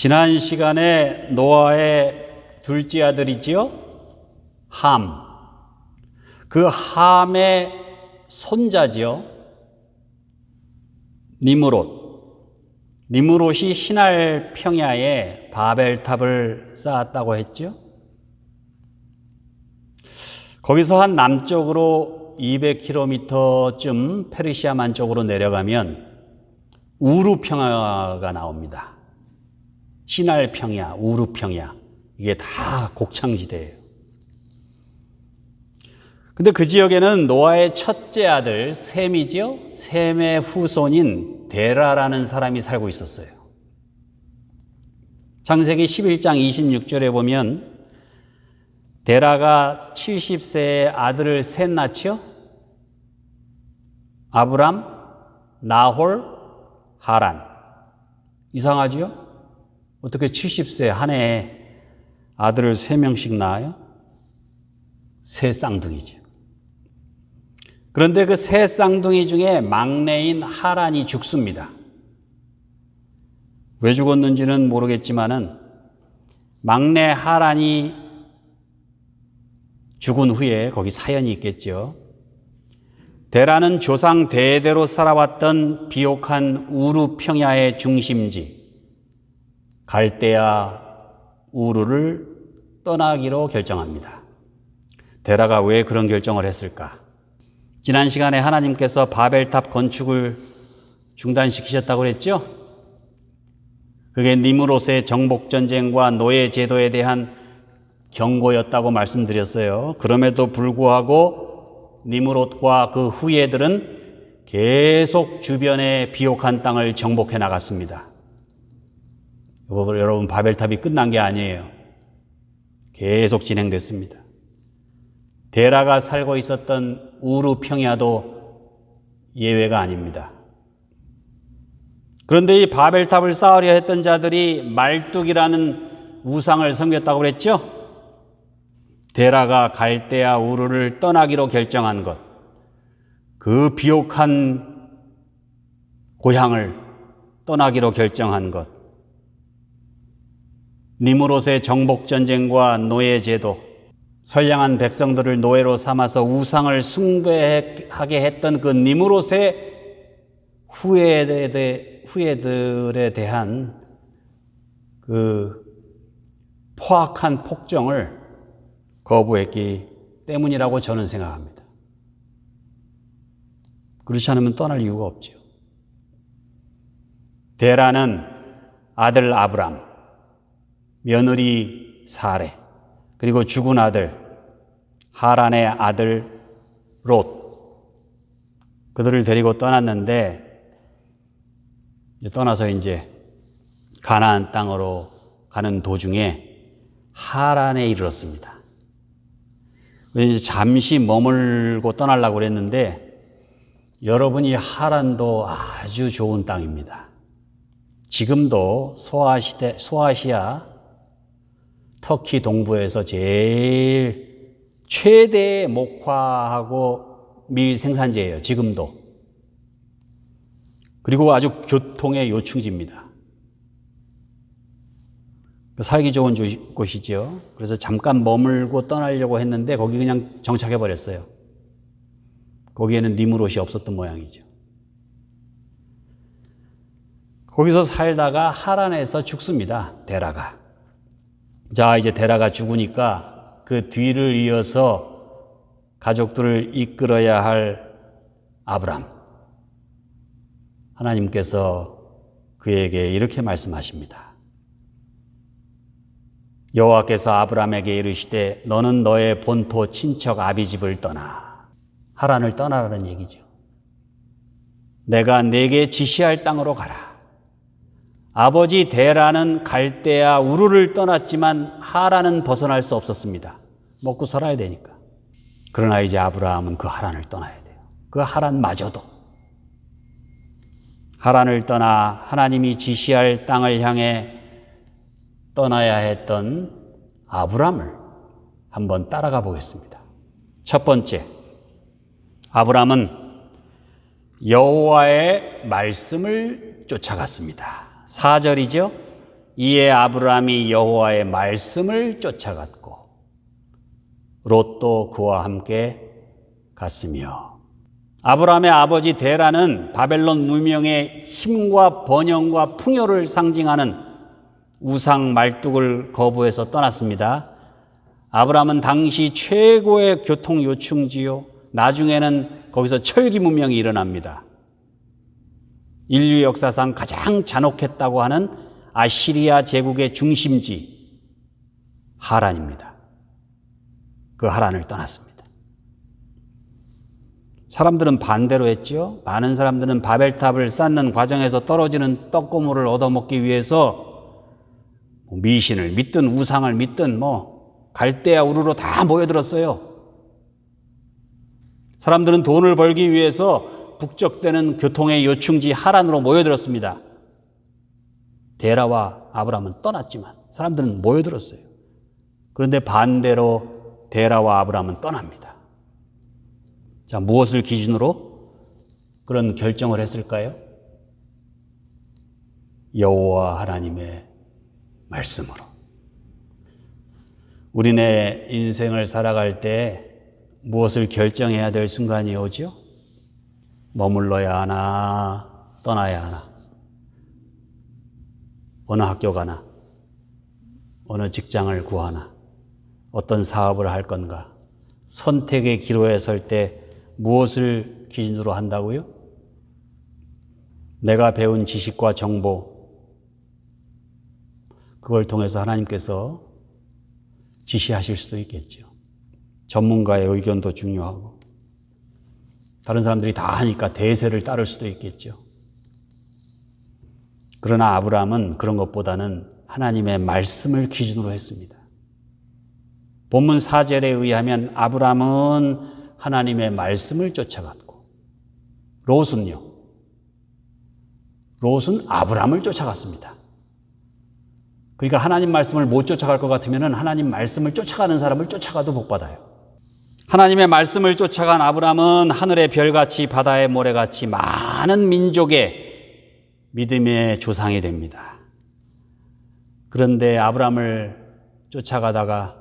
지난 시간에 노아의 둘째 아들이지요? 함. 그 함의 손자지요? 니므롯. 니므롯이 신할 평야에 바벨탑을 쌓았다고 했죠? 거기서 한 남쪽으로 200km쯤 페르시아만 쪽으로 내려가면 우루 평야가 나옵니다. 신할 평야, 우루 평야. 이게 다 곡창지대예요. 근데 그 지역에는 노아의 첫째 아들 셈이지요? 셈의 후손인 데라라는 사람이 살고 있었어요. 창세기 11장 26절에 보면 데라가 70세에 아들을 셋 낳지요? 아브람, 나홀, 하란. 이상하지요? 어떻게 70세 한 해에 아들을 3명씩 낳아요? 세 쌍둥이죠. 그런데 그 세 쌍둥이 중에 막내인 하란이 죽습니다. 왜 죽었는지는 모르겠지만은 막내 하란이 죽은 후에 거기 사연이 있겠죠. 데라는 조상 대대로 살아왔던 비옥한 우루 평야의 중심지 갈대아 우루를 떠나기로 결정합니다. 데라가 왜 그런 결정을 했을까? 지난 시간에 하나님께서 바벨탑 건축을 중단시키셨다고 그랬죠? 그게 니므롯의 정복전쟁과 노예 제도에 대한 경고였다고 말씀드렸어요. 그럼에도 불구하고 니므롯과 그 후예들은 계속 주변의 비옥한 땅을 정복해 나갔습니다. 여러분, 바벨탑이 끝난 게 아니에요. 계속 진행됐습니다. 데라가 살고 있었던 우루 평야도 예외가 아닙니다. 그런데 이 바벨탑을 쌓으려 했던 자들이 말뚝이라는 우상을 섬겼다고 그랬죠? 데라가 갈대아 우루를 떠나기로 결정한 것, 그 비옥한 고향을 떠나기로 결정한 것, 니므롯의 정복전쟁과 노예제도, 선량한 백성들을 노예로 삼아서 우상을 숭배하게 했던 그 니므롯의 후예들에 대한 그 포악한 폭정을 거부했기 때문이라고 저는 생각합니다. 그렇지 않으면 떠날 이유가 없죠. 데라는 아들 아브람, 며느리 사레, 그리고 죽은 아들 하란의 아들 롯, 그들을 데리고 떠났는데 떠나서 이제 가나안 땅으로 가는 도중에 하란에 이르렀습니다. 잠시 머물고 떠나려고 그랬는데 여러분이 하란도 아주 좋은 땅입니다. 지금도 소아시아 터키 동부에서 제일 최대의 목화하고 밀 생산지예요. 지금도. 그리고 아주 교통의 요충지입니다. 살기 좋은 곳이죠. 그래서 잠깐 머물고 떠나려고 했는데 거기 그냥 정착해 버렸어요. 거기에는 니므롯이 없었던 모양이죠. 거기서 살다가 하란에서 죽습니다. 데라가. 자, 이제 데라가 죽으니까 그 뒤를 이어서 가족들을 이끌어야 할 아브람. 하나님께서 그에게 이렇게 말씀하십니다. 여호와께서 아브람에게 이르시되 너는 너의 본토 친척 아비집을 떠나. 하란을 떠나라는 얘기죠. 내가 네게 지시할 땅으로 가라. 아버지 데라는 갈대아 우루를 떠났지만 하란은 벗어날 수 없었습니다. 먹고 살아야 되니까. 그러나 이제 아브라함은 그 하란을 떠나야 돼요. 그 하란마저도. 하란을 떠나 하나님이 지시할 땅을 향해 떠나야 했던 아브람을 한번 따라가 보겠습니다. 첫 번째, 아브람은 여호와의 말씀을 쫓아갔습니다. 4절이죠. 이에 아브라함이 여호와의 말씀을 쫓아갔고 롯도 그와 함께 갔으며. 아브라함의 아버지 데라는 바벨론 문명의 힘과 번영과 풍요를 상징하는 우상 말뚝을 거부해서 떠났습니다. 아브라함은 당시 최고의 교통 요충지요. 나중에는 거기서 철기 문명이 일어납니다. 인류 역사상 가장 잔혹했다고 하는 아시리아 제국의 중심지 하란입니다. 그 하란을 떠났습니다. 사람들은 반대로 했죠. 많은 사람들은 바벨탑을 쌓는 과정에서 떨어지는 떡고물을 얻어먹기 위해서 미신을 믿든 우상을 믿든 갈대아 우르로 다 모여들었어요. 사람들은 돈을 벌기 위해서 북적대는 교통의 요충지 하란으로 모여들었습니다. 데라와 아브라함은 떠났지만 사람들은 모여들었어요. 그런데 반대로 데라와 아브라함은 떠납니다. 자, 무엇을 기준으로 그런 결정을 했을까요? 여호와 하나님의 말씀으로. 우리네 인생을 살아갈 때 무엇을 결정해야 될 순간이 오죠? 머물러야 하나, 떠나야 하나. 어느 학교 가나, 어느 직장을 구하나, 어떤 사업을 할 건가. 선택의 기로에 설 때 무엇을 기준으로 한다고요? 내가 배운 지식과 정보, 그걸 통해서 하나님께서 지시하실 수도 있겠죠. 전문가의 의견도 중요하고, 다른 사람들이 다 하니까 대세를 따를 수도 있겠죠. 그러나 아브라함은 그런 것보다는 하나님의 말씀을 기준으로 했습니다. 본문 4절에 의하면 아브라함은 하나님의 말씀을 쫓아갔고, 롯은요? 롯은 아브라함을 쫓아갔습니다. 그러니까 하나님 말씀을 못 쫓아갈 것 같으면 하나님 말씀을 쫓아가는 사람을 쫓아가도 복 받아요. 하나님의 말씀을 쫓아간 아브라함은 하늘의 별같이 바다의 모래같이 많은 민족의 믿음의 조상이 됩니다. 그런데 아브라함을 쫓아가다가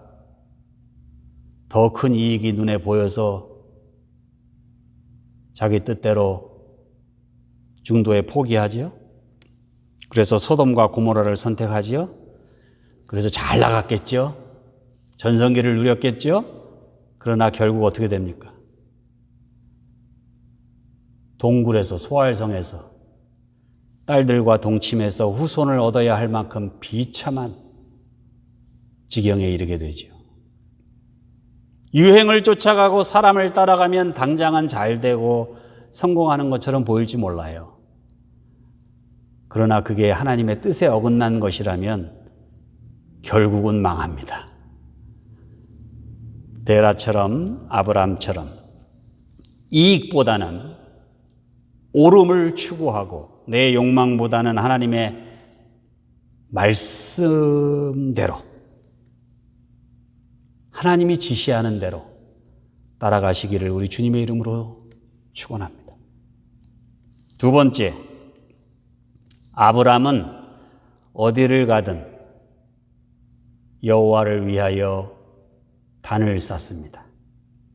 더 큰 이익이 눈에 보여서 자기 뜻대로 중도에 포기하지요. 그래서 소돔과 고모라를 선택하지요. 그래서 잘 나갔겠죠. 전성기를 누렸겠죠. 그러나 결국 어떻게 됩니까? 동굴에서, 소알성에서 딸들과 동침해서 후손을 얻어야 할 만큼 비참한 지경에 이르게 되죠. 유행을 쫓아가고 사람을 따라가면 당장은 잘 되고 성공하는 것처럼 보일지 몰라요. 그러나 그게 하나님의 뜻에 어긋난 것이라면 결국은 망합니다. 데라처럼 아브라함처럼 이익보다는 옳음을 추구하고 내 욕망보다는 하나님의 말씀대로, 하나님이 지시하는 대로 따라가시기를 우리 주님의 이름으로 축원합니다. 두 번째, 아브라함은 어디를 가든 여호와를 위하여 단을 쌓습니다.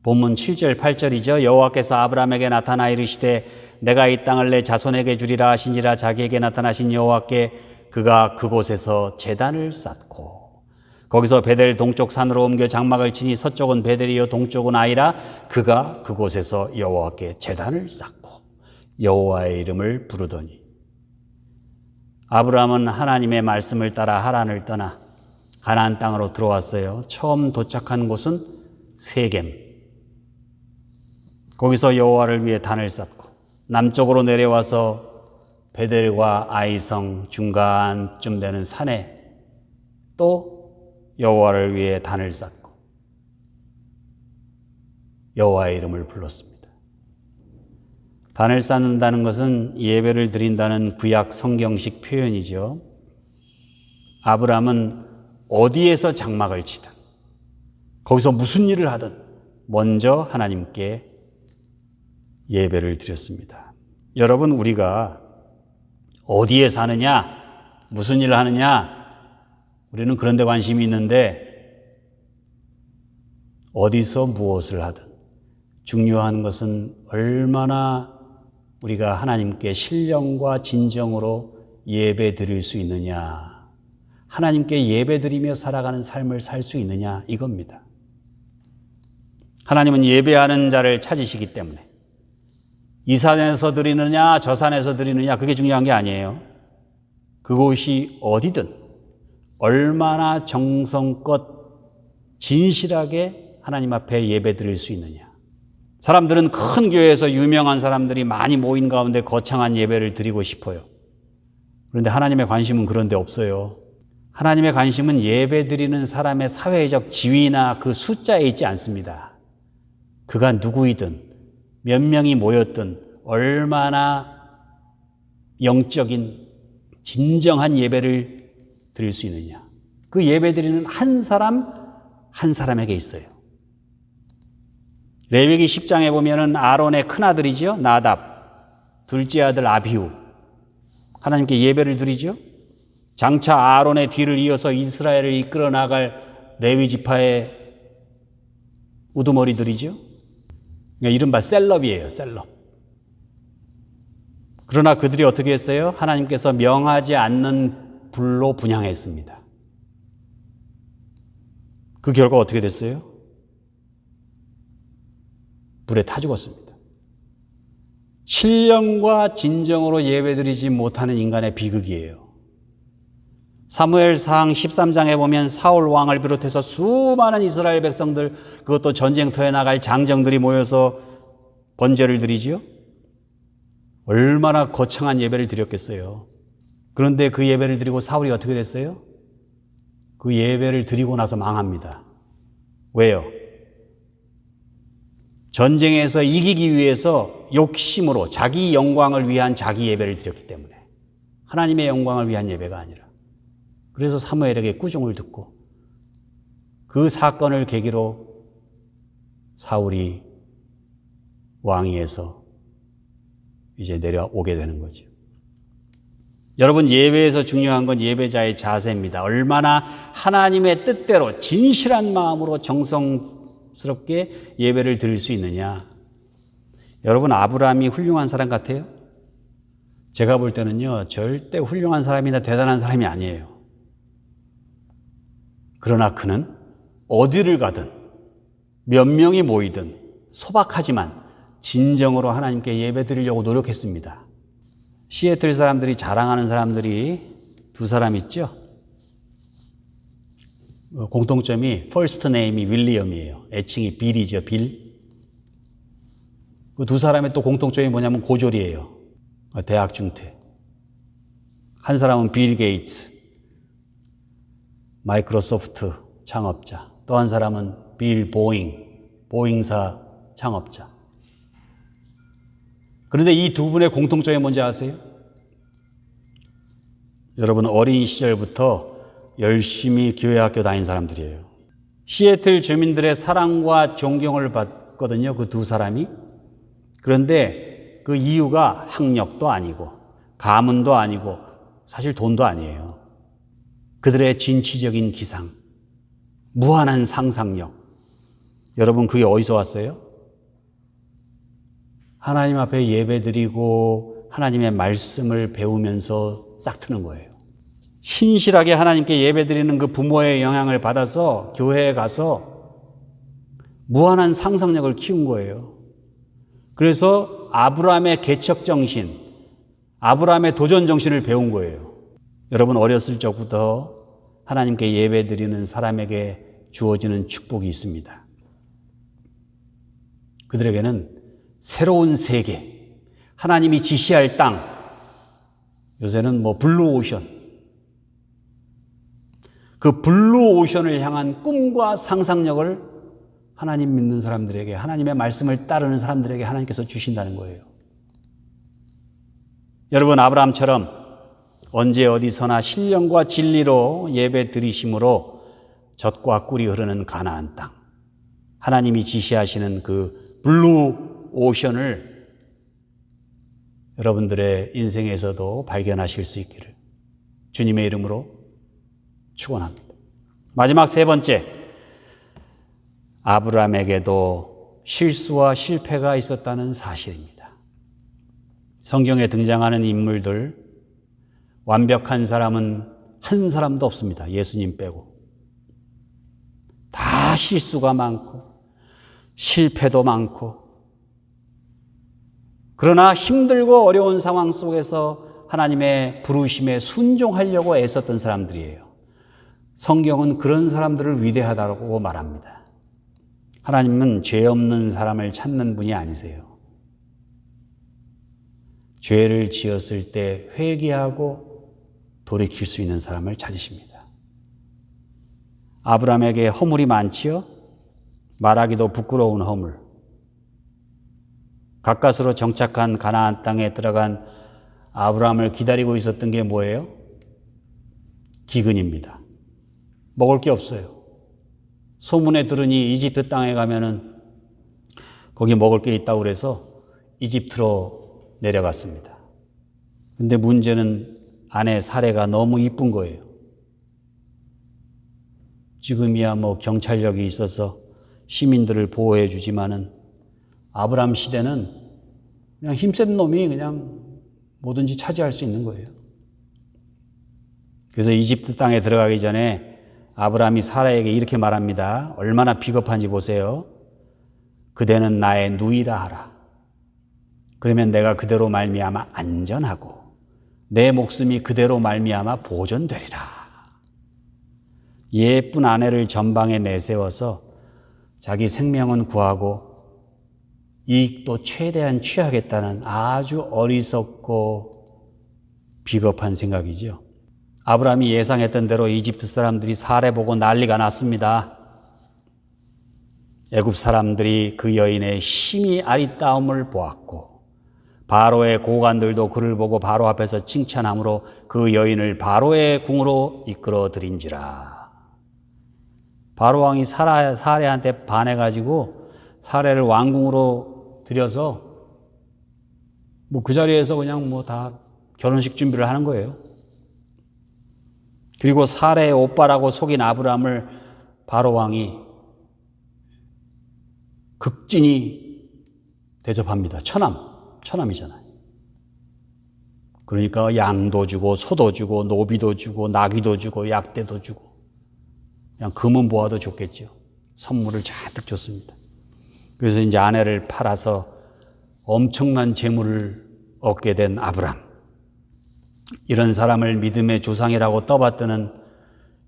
본문 7절 8절이죠. 여호와께서 아브라함에게 나타나 이르시되 내가 이 땅을 내 자손에게 주리라 하시니라. 자기에게 나타나신 여호와께 그가 그곳에서 제단을 쌓고 거기서 베델 동쪽 산으로 옮겨 장막을 치니 서쪽은 베델이요 동쪽은 아이라. 그가 그곳에서 여호와께 제단을 쌓고 여호와의 이름을 부르더니. 아브라함은 하나님의 말씀을 따라 하란을 떠나 가나안 땅으로 들어왔어요. 처음 도착한 곳은 세겜. 거기서 여호와를 위해 단을 쌓고 남쪽으로 내려와서 베델과 아이성 중간쯤 되는 산에 또 여호와를 위해 단을 쌓고 여호와의 이름을 불렀습니다. 단을 쌓는다는 것은 예배를 드린다는 구약 성경식 표현이죠. 아브라함은 어디에서 장막을 치든 거기서 무슨 일을 하든 먼저 하나님께 예배를 드렸습니다. 여러분, 우리가 어디에 사느냐, 무슨 일을 하느냐, 우리는 그런 데 관심이 있는데 어디서 무엇을 하든 중요한 것은 얼마나 우리가 하나님께 신령과 진정으로 예배 드릴 수 있느냐, 하나님께 예배 드리며 살아가는 삶을 살 수 있느냐, 이겁니다. 하나님은 예배하는 자를 찾으시기 때문에 이 산에서 드리느냐 저 산에서 드리느냐 그게 중요한 게 아니에요. 그곳이 어디든 얼마나 정성껏 진실하게 하나님 앞에 예배 드릴 수 있느냐. 사람들은 큰 교회에서 유명한 사람들이 많이 모인 가운데 거창한 예배를 드리고 싶어요. 그런데 하나님의 관심은 그런 데 없어요. 하나님의 관심은 예배 드리는 사람의 사회적 지위나 그 숫자에 있지 않습니다. 그가 누구이든 몇 명이 모였든 얼마나 영적인 진정한 예배를 드릴 수 있느냐. 그 예배 드리는 한 사람 한 사람에게 있어요. 레위기 10장에 보면은 아론의 큰아들이죠. 나답, 둘째 아들 아비후. 하나님께 예배를 드리죠. 장차 아론의 뒤를 이어서 이스라엘을 이끌어 나갈 레위 지파의 우두머리들이죠. 이른바 셀럽이에요. 셀럽. 그러나 그들이 어떻게 했어요? 하나님께서 명하지 않는 불로 분향했습니다. 그 결과 어떻게 됐어요? 불에 타 죽었습니다. 신령과 진정으로 예배드리지 못하는 인간의 비극이에요. 사무엘상 13장에 보면 사울 왕을 비롯해서 수많은 이스라엘 백성들, 그것도 전쟁터에 나갈 장정들이 모여서 번제를 드리지요. 얼마나 거창한 예배를 드렸겠어요. 그런데 그 예배를 드리고 사울이 어떻게 됐어요? 그 예배를 드리고 나서 망합니다. 왜요? 전쟁에서 이기기 위해서 욕심으로 자기 영광을 위한 자기 예배를 드렸기 때문에, 하나님의 영광을 위한 예배가 아니라. 그래서 사무엘에게 꾸중을 듣고 그 사건을 계기로 사울이 왕위에서 이제 내려오게 되는 거죠. 여러분, 예배에서 중요한 건 예배자의 자세입니다. 얼마나 하나님의 뜻대로 진실한 마음으로 정성스럽게 예배를 드릴 수 있느냐. 여러분, 아브라함이 훌륭한 사람 같아요? 제가 볼 때는요, 절대 훌륭한 사람이나 대단한 사람이 아니에요. 그러나 그는 어디를 가든 몇 명이 모이든 소박하지만 진정으로 하나님께 예배 드리려고 노력했습니다. 시애틀 사람들이 자랑하는 사람들이 두 사람 있죠? 공통점이 퍼스트 네임이 윌리엄이에요. 애칭이 빌이죠. 빌. 그 두 사람의 또 공통점이 뭐냐면 고졸이에요. 대학 중퇴. 한 사람은 빌 게이츠, 마이크로소프트 창업자. 또 한 사람은 빌 보잉사 창업자. 그런데 이 두 분의 공통점이 뭔지 아세요? 여러분, 어린 시절부터 열심히 교회 학교 다닌 사람들이에요. 시애틀 주민들의 사랑과 존경을 받거든요, 그 두 사람이. 그런데 그 이유가 학력도 아니고 가문도 아니고 사실 돈도 아니에요. 그들의 진취적인 기상, 무한한 상상력. 여러분, 그게 어디서 왔어요? 하나님 앞에 예배드리고 하나님의 말씀을 배우면서 싹트는 거예요. 신실하게 하나님께 예배드리는 그 부모의 영향을 받아서 교회에 가서 무한한 상상력을 키운 거예요. 그래서 아브라함의 개척정신, 아브라함의 도전정신을 배운 거예요. 여러분, 어렸을 적부터 하나님께 예배드리는 사람에게 주어지는 축복이 있습니다. 그들에게는 새로운 세계, 하나님이 지시할 땅, 요새는 블루오션, 그 블루오션을 향한 꿈과 상상력을 하나님 믿는 사람들에게, 하나님의 말씀을 따르는 사람들에게 하나님께서 주신다는 거예요. 여러분, 아브라함처럼 언제 어디서나 신령과 진리로 예배 드리심으로 젖과 꿀이 흐르는 가나안 땅, 하나님이 지시하시는 그 블루 오션을 여러분들의 인생에서도 발견하실 수 있기를 주님의 이름으로 축원합니다. 마지막 세 번째, 아브라함에게도 실수와 실패가 있었다는 사실입니다. 성경에 등장하는 인물들, 완벽한 사람은 한 사람도 없습니다. 예수님 빼고. 다 실수가 많고 실패도 많고, 그러나 힘들고 어려운 상황 속에서 하나님의 부르심에 순종하려고 애썼던 사람들이에요. 성경은 그런 사람들을 위대하다고 말합니다. 하나님은 죄 없는 사람을 찾는 분이 아니세요. 죄를 지었을 때 회개하고 돌이킬 수 있는 사람을 찾으십니다. 아브라함에게 허물이 많지요? 말하기도 부끄러운 허물. 가까스로 정착한 가나안 땅에 들어간 아브라함을 기다리고 있었던 게 뭐예요? 기근입니다. 먹을 게 없어요. 소문에 들으니 이집트 땅에 가면은 거기 먹을 게 있다고 그래서 이집트로 내려갔습니다. 근데 문제는 아내 사레가 너무 이쁜 거예요. 지금이야 뭐 경찰력이 있어서 시민들을 보호해 주지만은 아브라함 시대는 그냥 힘센 놈이 그냥 뭐든지 차지할 수 있는 거예요. 그래서 이집트 땅에 들어가기 전에 아브라함이 사라에게 이렇게 말합니다. 얼마나 비겁한지 보세요. 그대는 나의 누이라 하라. 그러면 내가 그대로 말미암아 안전하고 내 목숨이 그대로 말미암아 보존되리라. 예쁜 아내를 전방에 내세워서 자기 생명은 구하고 이익도 최대한 취하겠다는 아주 어리석고 비겁한 생각이죠. 아브라함이 예상했던 대로 이집트 사람들이 사례 보고 난리가 났습니다. 애굽 사람들이 그 여인의 심히 아리따움을 보았고 바로의 고관들도 그를 보고 바로 앞에서 칭찬함으로 그 여인을 바로의 궁으로 이끌어 들인지라. 바로 왕이 사례한테 반해가지고 사례를 왕궁으로 들여서 뭐 그 자리에서 그냥 뭐 다 결혼식 준비를 하는 거예요. 그리고 사례의 오빠라고 속인 아브라함을 바로 왕이 극진히 대접합니다. 처남이잖아요. 그러니까 양도 주고 소도 주고 노비도 주고 나귀도 주고 약대도 주고 그냥 금은 보아도 좋겠죠. 선물을 잔뜩 줬습니다. 그래서 이제 아내를 팔아서 엄청난 재물을 얻게 된 아브라함. 이런 사람을 믿음의 조상이라고 떠받드는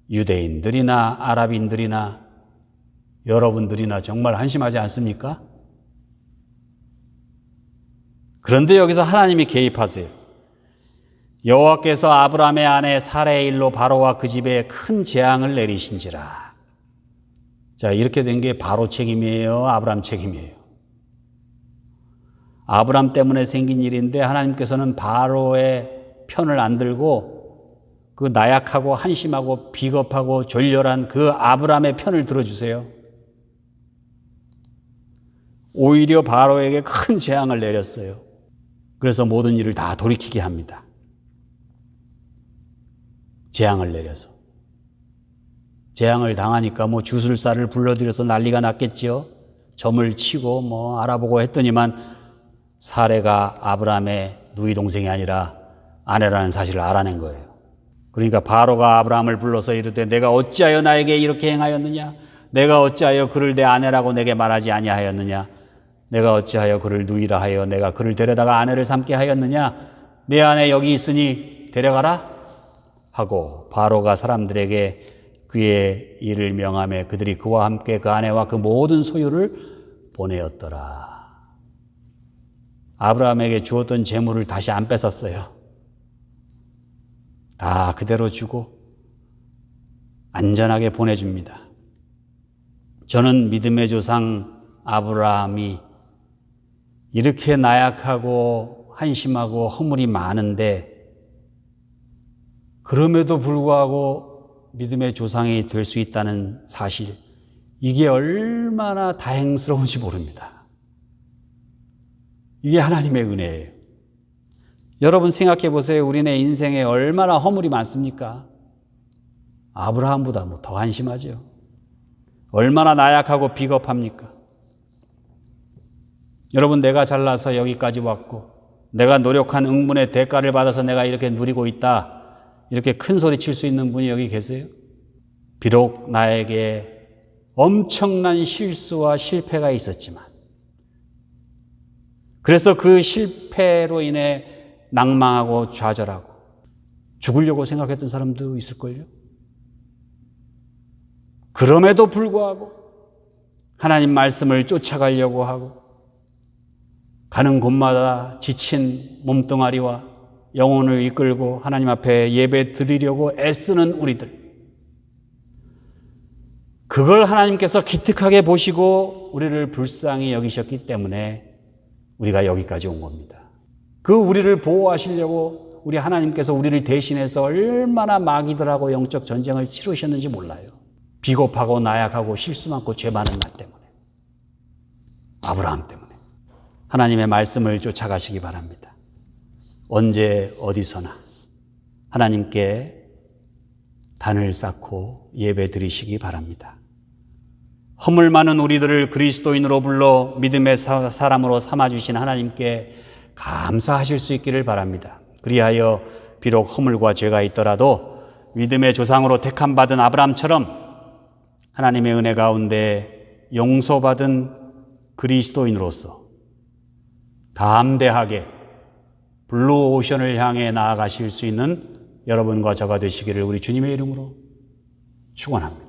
유대인들이나 아랍인들이나 여러분들이나 정말 한심하지 않습니까? 그런데 여기서 하나님이 개입하세요. 여호와께서 아브라함의 아내 사레의 일로 바로와 그 집에 큰 재앙을 내리신지라. 자, 이렇게 된 게 바로 책임이에요? 아브라함 책임이에요? 아브라함 때문에 생긴 일인데 하나님께서는 바로의 편을 안 들고 그 나약하고 한심하고 비겁하고 졸렬한 그 아브라함의 편을 들어주세요. 오히려 바로에게 큰 재앙을 내렸어요. 그래서 모든 일을 다 돌이키게 합니다. 재앙을 내려서. 재앙을 당하니까 뭐 주술사를 불러들여서 난리가 났겠죠. 점을 치고 뭐 알아보고 했더니만 사레가 아브라함의 누이 동생이 아니라 아내라는 사실을 알아낸 거예요. 그러니까 바로가 아브라함을 불러서 이르되 내가 어찌하여 나에게 이렇게 행하였느냐? 내가 어찌하여 그를 내 아내라고 내게 말하지 아니하였느냐? 내가 어찌하여 그를 누이라 하여 내가 그를 데려다가 아내를 삼게 하였느냐? 내 아내 여기 있으니 데려가라 하고 바로가 사람들에게 그의 일을 명하며 그들이 그와 함께 그 아내와 그 모든 소유를 보내었더라. 아브라함에게 주었던 재물을 다시 안 뺏었어요. 다 그대로 주고 안전하게 보내줍니다. 저는 믿음의 조상 아브라함이 이렇게 나약하고 한심하고 허물이 많은데 그럼에도 불구하고 믿음의 조상이 될 수 있다는 사실, 이게 얼마나 다행스러운지 모릅니다. 이게 하나님의 은혜예요. 여러분 생각해 보세요. 우리네 인생에 얼마나 허물이 많습니까? 아브라함보다 더 한심하죠. 얼마나 나약하고 비겁합니까? 여러분, 내가 잘나서 여기까지 왔고 내가 노력한 응분의 대가를 받아서 내가 이렇게 누리고 있다, 이렇게 큰 소리 칠 수 있는 분이 여기 계세요? 비록 나에게 엄청난 실수와 실패가 있었지만, 그래서 그 실패로 인해 낭망하고 좌절하고 죽으려고 생각했던 사람도 있을걸요? 그럼에도 불구하고 하나님 말씀을 쫓아가려고 하고 가는 곳마다 지친 몸뚱아리와 영혼을 이끌고 하나님 앞에 예배 드리려고 애쓰는 우리들, 그걸 하나님께서 기특하게 보시고 우리를 불쌍히 여기셨기 때문에 우리가 여기까지 온 겁니다. 그 우리를 보호하시려고 우리 하나님께서 우리를 대신해서 얼마나 마귀들하고 영적 전쟁을 치르셨는지 몰라요. 비겁하고 나약하고 실수 많고 죄 많은 나 때문에, 아브라함 때문에. 하나님의 말씀을 쫓아가시기 바랍니다. 언제 어디서나 하나님께 단을 쌓고 예배 드리시기 바랍니다. 허물 많은 우리들을 그리스도인으로 불러 믿음의 사람으로 삼아주신 하나님께 감사하실 수 있기를 바랍니다. 그리하여 비록 허물과 죄가 있더라도 믿음의 조상으로 택함받은 아브라함처럼 하나님의 은혜 가운데 용서받은 그리스도인으로서 담대하게 블루오션을 향해 나아가실 수 있는 여러분과 저가 되시기를 우리 주님의 이름으로 축원합니다.